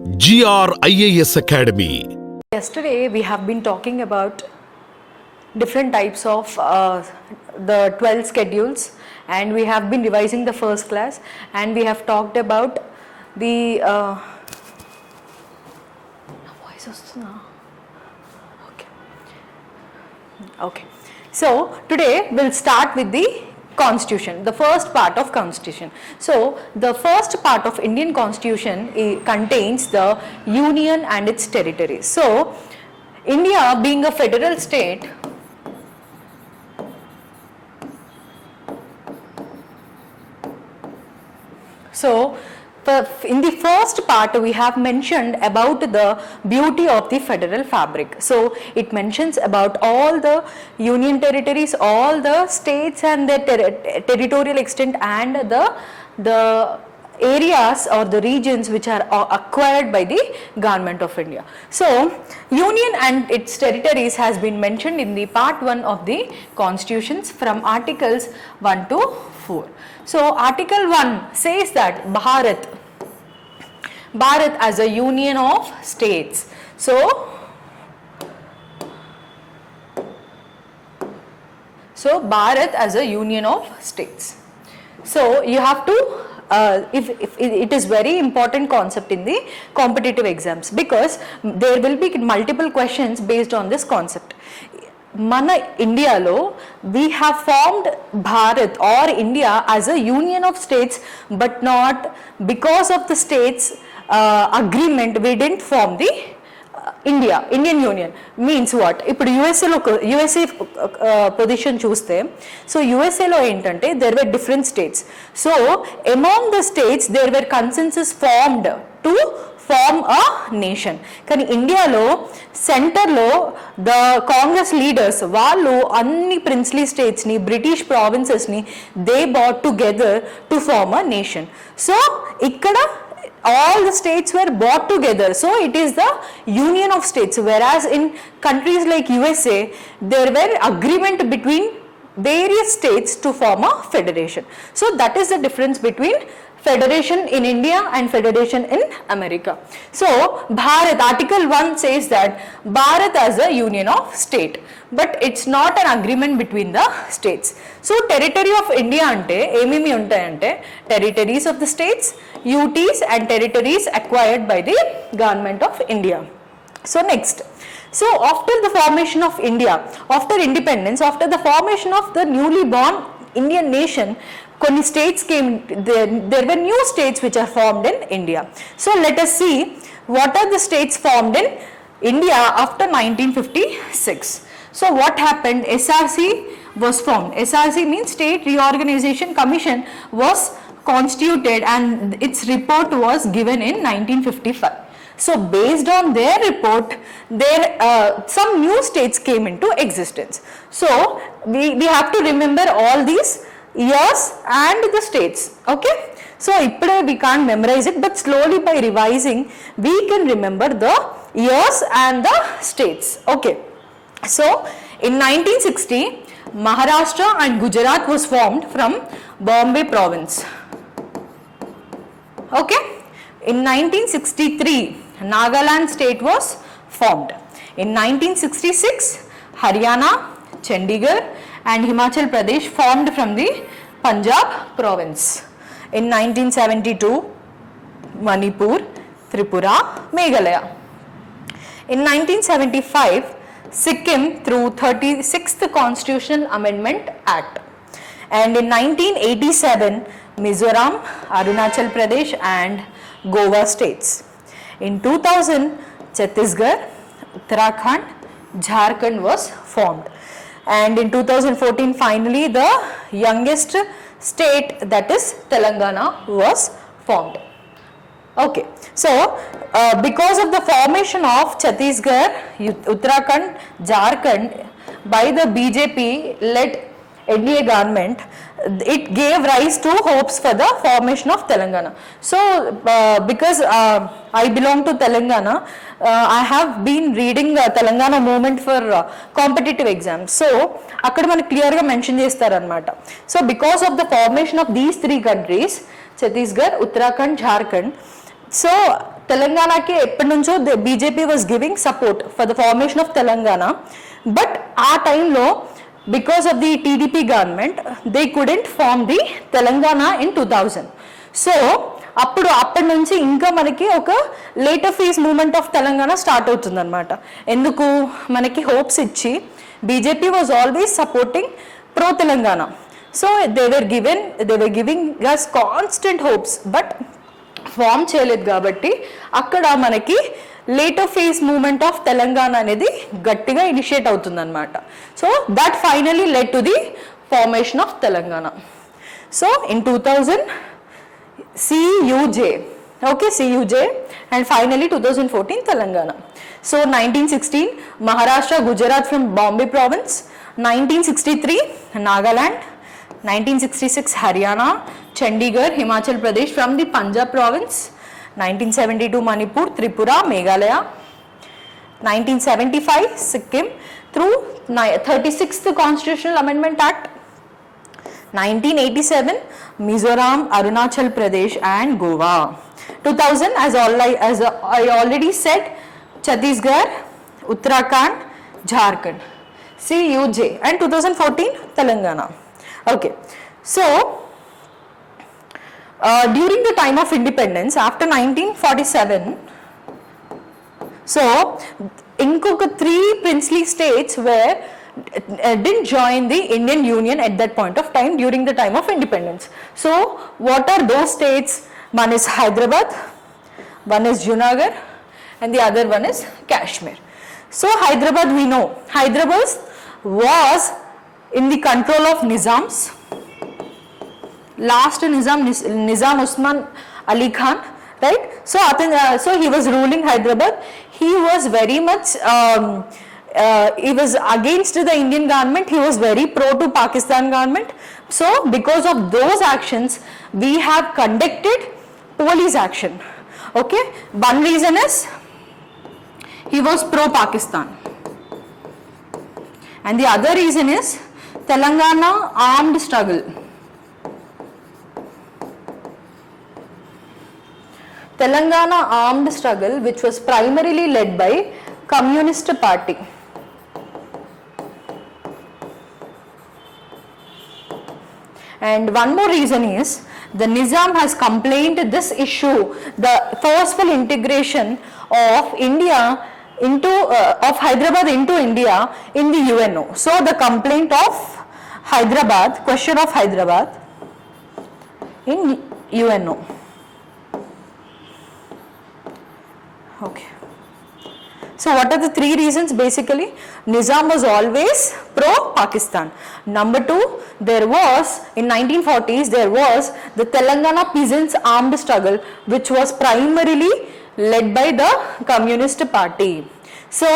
GR IAS Academy. Yesterday we have been talking about different types of the 12 schedules, and we have been revising the first class, and we have talked about the okay. So today we'll start with the Constitution, the first part of Constitution. So the first part of Indian Constitution contains the Union and its territories. So India being a federal state, so in the first part we have mentioned about the beauty of the federal fabric. So it mentions about all the union territories, all the states and their territorial extent, and the areas or the regions which are acquired by the government of India. So union and its territories has been mentioned in the part 1 of the constitutions from articles 1 to 4. So article 1 says that Bharat as a union of states. So Bharat as a union of states. So you have to if it is very important concept in the competitive exams, because there will be multiple questions based on this concept. Mana India lo we have formed Bharat or India as a union of states, but not because of the states agreement we didn't form the Indian Union. Means what? ఇప్పుడు USA position చూస్తే, so యూఎస్ఏలో ఏంటంటే there were different states. So among the states there were consensus formed to form a nation. కానీ ఇండియాలో సెంటర్లో the Congress leaders వాళ్ళు అన్ని princely స్టేట్స్ని, British ప్రావిన్సెస్ని they brought together to form a nation. So ఇక్కడ all the states were brought together, so it is the union of states, whereas in countries like USA there were agreement between various states to form a federation. So that is the difference between federation in India and federation in America. So Bharat, article 1 says that Bharat as a union of state, but it's not an agreement between the states. So territory of India ante emimi untayante territories of the states, UTs and territories acquired by the government of India. So next, so after the formation of India, after independence, after the formation of the newly born Indian nation, కొన్ని states came, there were new states which are formed in India. So let us see what are the states formed in India after 1956. So what happened? SRC was formed. SRC means State Reorganization Commission was constituted and its report was given in 1955. So based on their report, some new states came into existence. So we have to remember all these years and the states. Okay, so ippude we can't memorize it, but slowly by revising we can remember the years and the states. Okay, so in 1960 Maharashtra and Gujarat was formed from Bombay province. Okay, in 1963 Nagaland state was formed. In 1966 Haryana, Chandigarh and Himachal Pradesh formed from the Punjab province. In 1972 Manipur, Tripura, Meghalaya. In 1975 Sikkim through 36th Constitutional Amendment Act, and in 1987 Mizoram, Arunachal Pradesh and Goa states. In 2000 Chhattisgarh, Uttarakhand, Jharkhand was formed, and in 2014 finally the youngest state, that is Telangana, was formed. Okay, so because of the formation of Chhattisgarh, Uttarakhand, Jharkhand by the BJP led NDA government, it gave rise to hopes for the formation of Telangana. So because I belong to Telangana, I have been reading Telangana movement for competitive exams. So akkada manaku clear ga mention chestaru annamata. So because of the formation of these three countries, Chhattisgarh, Uttarakhand, Jharkhand, so తెలంగాణకి ఎప్పటి నుంచో BJP was giving support for the formation of Telangana, but ఆ టైంలో because of the TDP government they couldn't form the Telangana in 2000. So అప్పటి నుంచి ఇంకా మనకి ఒక later phase movement of Telangana start అవుతుంది అనమాట. ఎందుకు మనకి హోప్స్ ఇచ్చి BJP was always supporting pro Telangana. So they were giving us constant hopes, but form చేయలేదు కాబట్టి అక్కడ మనకి later phase movement of Telangana అనేది గట్టిగా ఇనిషియేట్ అవుతుంది అనమాట. So that finally led to the formation of Telangana. So in 2000 CUJ, okay, CUJ, and finally 2014 Telangana. So 1916 Maharashtra, Gujarat from Bombay province, 1963 Nagaland, 1966 Haryana, Chandigarh, Himachal Pradesh from the Punjab province, 1972 Manipur, Tripura, Meghalaya, 1975 Sikkim through 36th Constitutional Amendment Act, 1987 Mizoram, Arunachal Pradesh and Goa. 2000 as I already said, Chhattisgarh, Uttarakhand, Jharkhand, CUJ, and 2014 Telangana. Okay, so during the time of independence after 1947, so inkoka 3 princely states were didn't join the Indian Union at that point of time during the time of independence. So what are those states? One is Hyderabad, one is Junagadh, and the other one is Kashmir. So Hyderabad, we know Hyderabad was in the control of Nizams. Last Nizam Usman Ali Khan, right? So he was ruling Hyderabad. He was very much he was against the Indian government. He was very pro to Pakistan government. So because of those actions we have conducted police action. Okay, one reason is he was pro Pakistan, and the other reason is Telangana armed struggle. Telangana armed struggle, which was primarily led by Communist Party. And one more reason is the Nizam has complained this issue, the forceful integration of India into of Hyderabad into India in the UNO. So the complaint of Hyderabad, question of Hyderabad in UNO. Okay. So what are the 3 reasons? Basically, Nizam was always pro-Pakistan. Number 2, there was, in 1940s, there was the Telangana peasants armed struggle, which was primarily led by the Communist Party. So,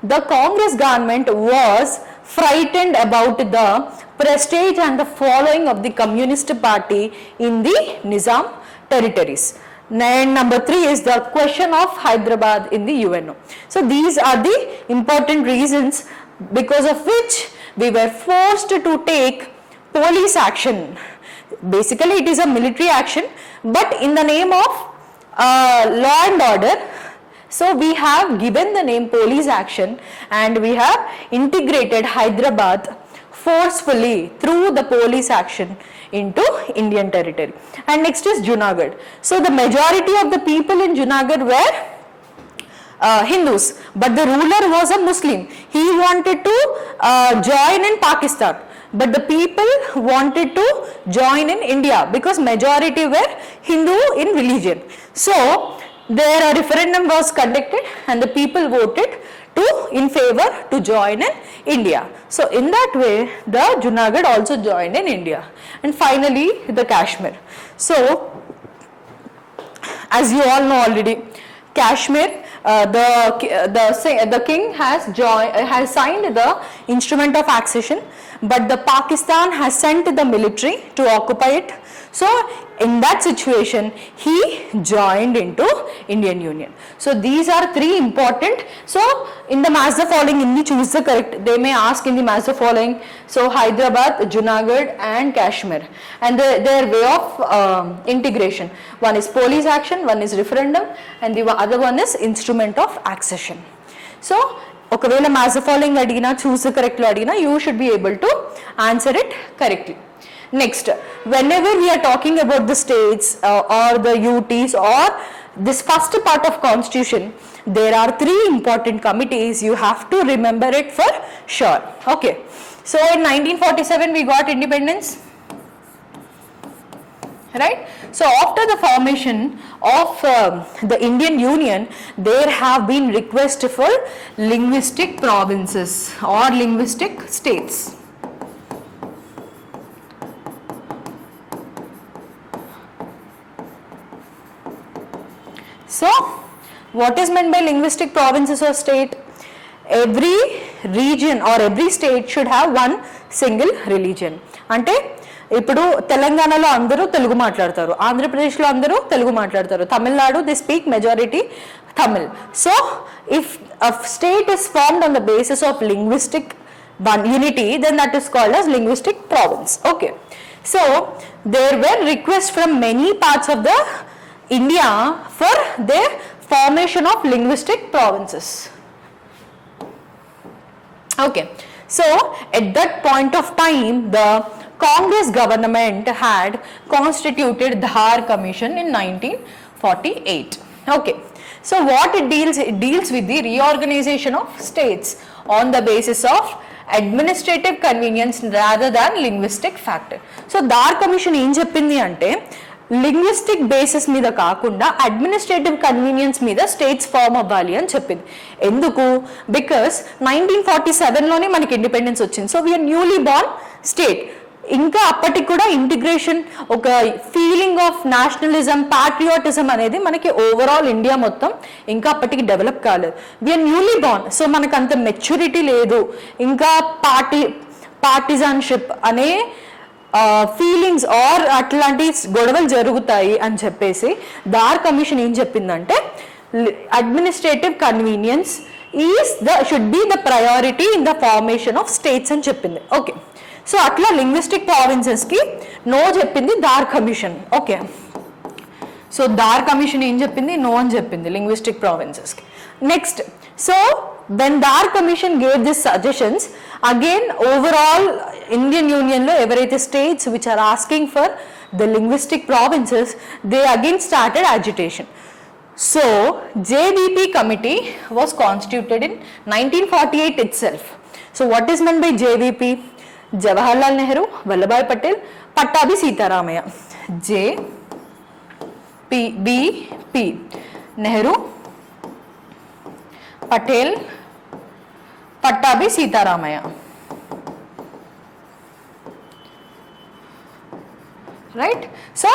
the Congress government was frightened about the prestige and the following of the Communist Party in the Nizam territories. And number 3 is the question of Hyderabad in the UNO. So these are the important reasons because of which we were forced to take police action. Basically it is a military action, but in the name of law and order. So we have given the name police action, and we have integrated Hyderabad forcefully through the police action into Indian territory. And next is Junagadh. So the majority of the people in Junagadh were Hindus, but the ruler was a Muslim. He wanted to join in Pakistan, but the people wanted to join in India because majority were Hindu in religion. So there a referendum was conducted and the people voted in favor to join in India. So in that way the Junagadh also joined in India. And finally the Kashmir. So as you all know already, Kashmir, the king has signed the instrument of accession, but the Pakistan has sent the military to occupy it. So in that situation he joined into Indian Union. So these are three important. So in the match the following, in the choose the correct, they may ask in the match the following. So Hyderabad, Junagadh and Kashmir, and their way of integration. One is police action, one is referendum, and the other one is instrument of accession. So ఒకవేళ match the following అడిగినా choose the కరెక్ట్లో అడిగినా you should be able to answer it correctly. Next, whenever we are talking about the states or the UTs or this first part of constitution, there are three important committees. You have to remember it for sure. Okay, so in 1947 we got independence, right? So after the formation of the Indian Union, there have been requests for linguistic provinces or linguistic states. So what is meant by linguistic provinces or state? Every region or every state should have one single religion. అంటే ఇప్పుడు తెలంగాణలో అందరూ తెలుగు మాట్లాడతారు, ఆంధ్రప్రదేశ్లో అందరూ తెలుగు మాట్లాడతారు, Tamil Nadu they speak majority Tamil. So if a state is formed on the basis of linguistic unity, then that is called as linguistic province. Okay, so there were requests from many parts of the India for the formation of linguistic provinces. Okay, so at that point of time the Congress government had constituted Dhar Commission in 1948. Okay, so what it deals with the reorganization of states on the basis of administrative convenience rather than linguistic factor. So Dhar Commission ఏం చెప్పింది అంటే linguistic basis మీద కాకుండా administrative convenience మీద states form అవ్వాలి అని చెప్పింది. ఎందుకు? బికాస్ 1947లోనే మనకి ఇండిపెండెన్స్ వచ్చింది. So we are newly born state. ఇంకా అప్పటికి కూడా ఇంటిగ్రేషన్, ఒక ఫీలింగ్ ఆఫ్ నేషనలిజం, ప్యాట్రియాటిజం అనేది మనకి ఓవరాల్ ఇండియా మొత్తం ఇంకా అప్పటికి డెవలప్ కాలేదు. We are newly born. సో మనకు అంత మెచ్యూరిటీ లేదు, ఇంకా పార్టిజన్షిప్ అనే ఫీలింగ్స్ ఆర్ అట్లాంటి గొడవలు జరుగుతాయి అని చెప్పేసి దార్ కమిషన్ ఏం చెప్పిందంటే administrative convenience should be the priority in the formation of states అని చెప్పింది. ఓకే, సో అట్లా లింగ్విస్టిక్ ప్రావిన్సెస్కి నో చెప్పింది Dhar commission. Okay, so Dhar commission ఏం చెప్పింది? నో అని చెప్పింది లింగ్విస్టిక్ ప్రావిన్సెస్కి. Next, so when Dar Commission gave these suggestions, again overall Indian Union lo evaraithe states which are asking for the linguistic provinces, they again started agitation. So JVP committee was constituted in 1948 itself. So what is meant by JVP? Jawaharlal Nehru, Vallabhbhai Patel, Pattabhi Sitaramaya. JVP, Nehru, Patel, Pattabhi Sitaramayya. Right. So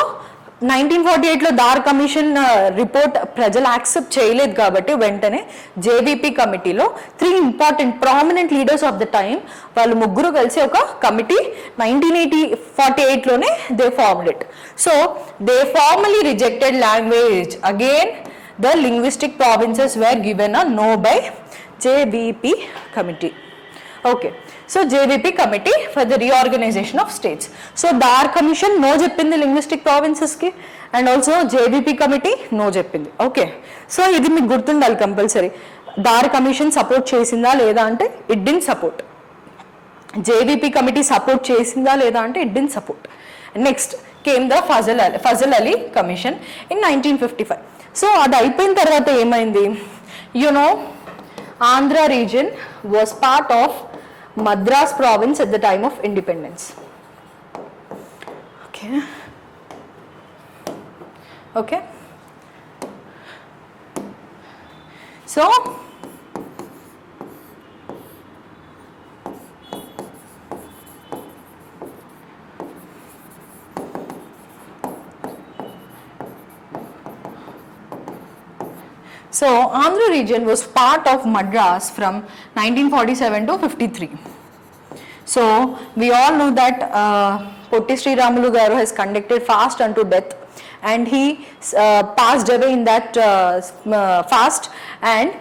1948లో Dhar commission report ప్రజలు accept చేయలేదు కాబట్టి వెంటనే JVP కమిటీలో 3 important prominent leaders of the time వాళ్ళు ముగ్గురు కలిసి ఒక కమిటీ 1948లోనే they formed it. So they formally rejected language. Again the linguistic provinces were given a no by JVP committee. Okay, so JVP committee for the reorganization of states. So Dar Commission no చెప్పింది linguistic provinces కి, and also JVP committee no చెప్పింది. Okay, so ఇది మీకు గుర్తుండాలి compulsory. Dar commission support చేసిందా లేదా అంటే it did support. JVP committee support చేసిందా లేదా అంటే it did support. Next came the Fazal Ali commission in 1955. So అది అయిపోయిన తర్వాత ఏమైంది? You know Andhra region was part of Madras province at the time of independence. Okay. So So Andhra region was part of Madras from 1947 to 53. So we all know that Potti Sriramulu garu has conducted fast unto death, and he passed away in that fast, and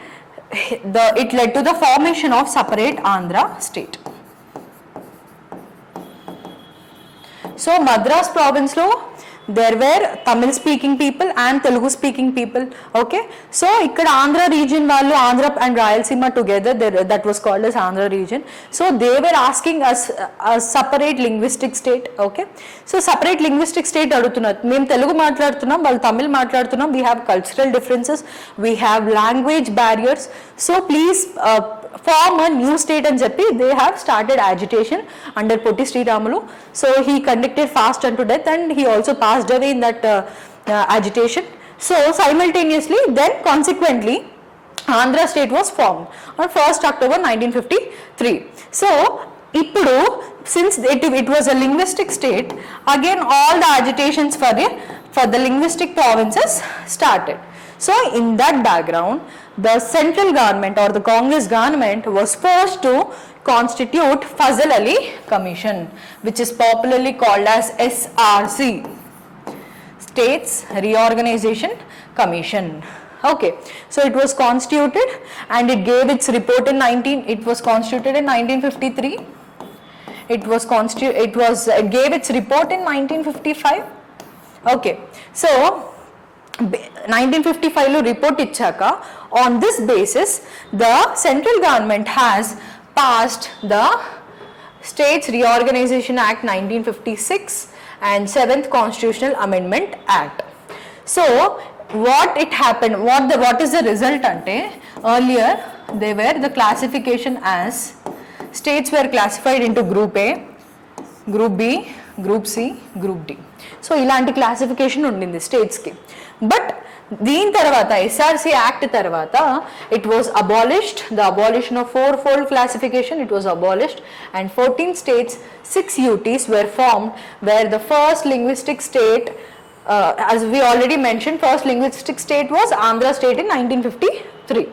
it led to the formation of separate Andhra state. So Madras province lo there were Tamil speaking people and Telugu speaking people. Okay, so ikkada Andhra region vallu, Andhra and Rayalaseema together, that was called as Andhra region. So they were asking us a separate linguistic state. Okay, so separate linguistic state adutunnaru, mem Telugu maatladutunnam, vallu Tamil maatladutunnam, we have cultural differences, we have language barriers, so please form a new state and చెప్పి they have started agitation under Potti Sriramulu. So he conducted fast unto death, and he also passed away in that agitation. So simultaneously, then consequently, Andhra state was formed on 1st October 1953. So ఇప్పుడు since it was a linguistic state, again all the agitations for the linguistic provinces started. So in that background, the central government or the Congress government was forced to constitute Fazal Ali Commission, which is popularly called as SRC, States Reorganization Commission. Okay, so it was constituted and it gave its report in 1953. It gave its report in 1955. Okay, so 1955 లో report ఇచ్చాక, on this basis the central government has passed the States Reorganization Act 1956 and 7th Constitutional Amendment Act. So what is the result ante, earlier they were the classification as states were classified into Group A, Group B, Group C, Group D. So ఇలాంటి classification ఉండింది స్టేట్స్కి. But దీని తర్వాత SRC act తర్వాత it was abolished, the abolition of 4-fold classification, it was abolished, and 14 states, 6 UTs were formed, where the first linguistic state, as we already mentioned, first linguistic state was Andhra state in 1953.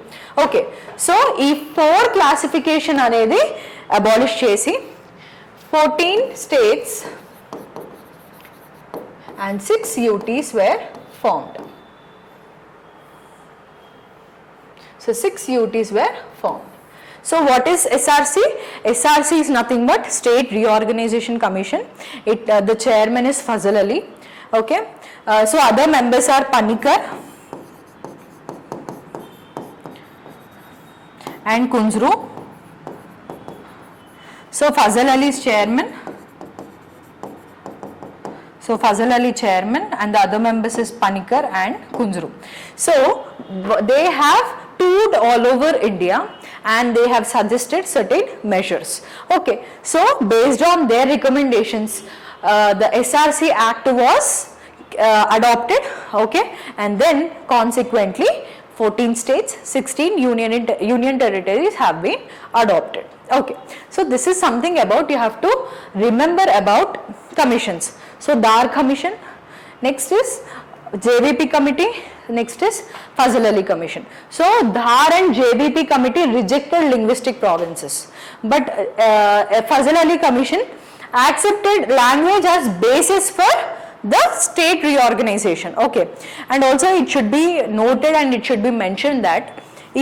Okay, so ఈ 4 classification అనేది abolish చేసి 14 states and 6 UTs were formed. So 6 UTs were formed. So what is SRC? SRC is nothing but State Reorganization Commission. The chairman is Fazal Ali. Okay, so other members are Panikkar and Kunzru. So Fazal Ali is chairman. So Fazal Ali chairman, and the other members is Panikkar and Kunzru. So they have toured all over India and they have suggested certain measures. Okay, so based on their recommendations, the SRC Act was adopted. Okay, and then consequently 14 states, 16 union territories have been adopted. Okay, so this is something about you have to remember about commissions. So Dar Commission, next is JVP Committee, next is Fazal Ali Commission. So Dhar and JVP Committee rejected linguistic provinces, but Fazal Ali Commission accepted language as basis for the state reorganization. Okay, and also it should be noted and it should be mentioned that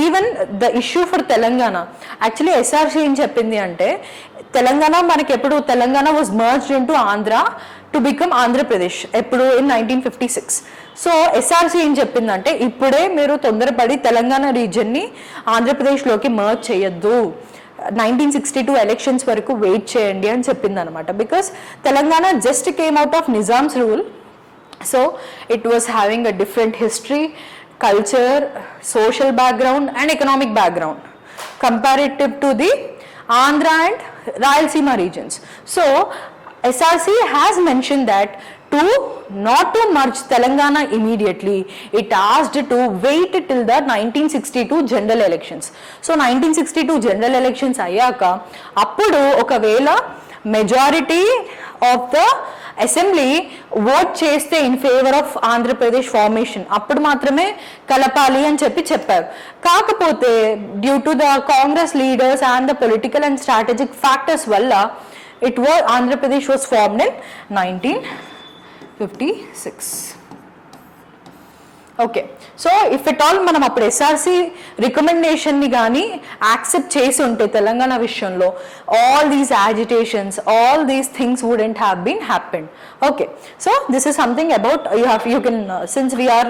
even the issue for Telangana, actually SRC ఏం చెప్పింది అంటే, తెలంగాణ మనకి ఎప్పుడు Telangana was merged into Andhra to become Andhra Pradesh ఎప్పుడు in 1956. So SRC ఏం చెప్పిందంటే, ఇప్పుడే మీరు తొందరపడి తెలంగాణ రీజియన్ని ఆంధ్రప్రదేశ్లోకి మర్జ్ చేయొద్దు, 1962 ఎలక్షన్స్ వరకు వెయిట్ చేయండి అని చెప్పింది అనమాట. Because Telangana just came out of Nizam's rule, so it was having a different history, culture, social background and economic background comparative to the Andhra and Rayalaseema regions. So SRC has mentioned that not to merge Telangana immediately, it asked to wait till the 1962 general elections. So 1962 general elections ayyaka appudu okavela majority of the assembly vote చేస్తే in favour of Andhra Pradesh formation అప్పుడు మాత్రమే కలపాలి అని చెప్పారు. కాకపోతే due to the Congress leaders and the political and strategic factors వల్ల Andhra Pradesh was formed in 1956. Okay, so if at all మనం అప్పుడు ఎస్ఆర్సి రికమెండేషన్ని కానీ యాక్సెప్ట్ చేసి ఉంటే తెలంగాణ విషయంలో all these agitations, all these things wouldn't have been happened. Okay, so this is something about you can since we are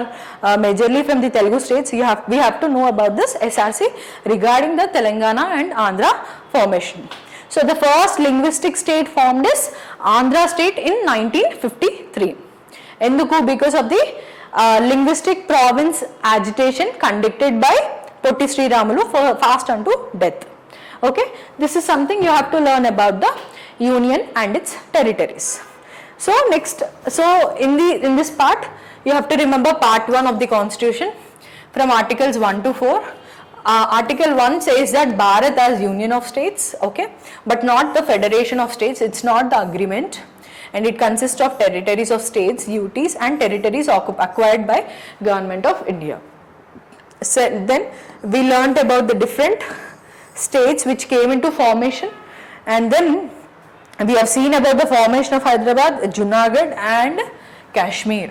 majorly from the Telugu states, we have to know about this SRC regarding the Telangana and Andhra formation. So the first linguistic state formed is Andhra state in 1953. Enduku? Because of the linguistic province agitation conducted by Potti Sri Ramulu fast unto death. Okay, this is something you have to learn about the union and its territories. So next, so in this part you have to remember part 1 of the constitution from articles 1 to 4. Article 1 says that Bharat as union of states, okay, but not the federation of states. It's not the agreement, and it consists of territories of states, UTs and territories acquired by government of India. So then we learnt about the different states which came into formation, and then we have seen about the formation of Hyderabad, Junagadh and Kashmir,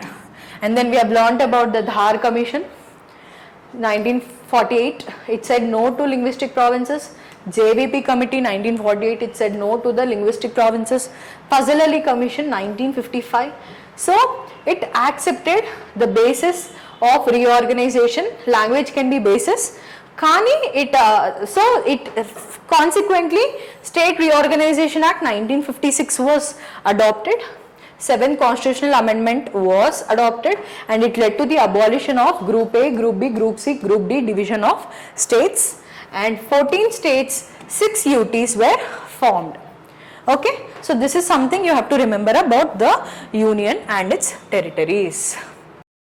and then we have learnt about the Dhar Commission 1948. It said no to linguistic provinces. JVP Committee 1948, it said no to the linguistic provinces. Fazal Ali Commission 1955. So it accepted the basis of reorganization. Language can be basis. Kani it consequently State Reorganization Act 1956 was adopted. 7th constitutional amendment was adopted, and it led to the abolition of Group A, Group B, Group C, Group D division of states, and 14 states, 6 UTs were formed. Okay, so this is something you have to remember about the union and its territories.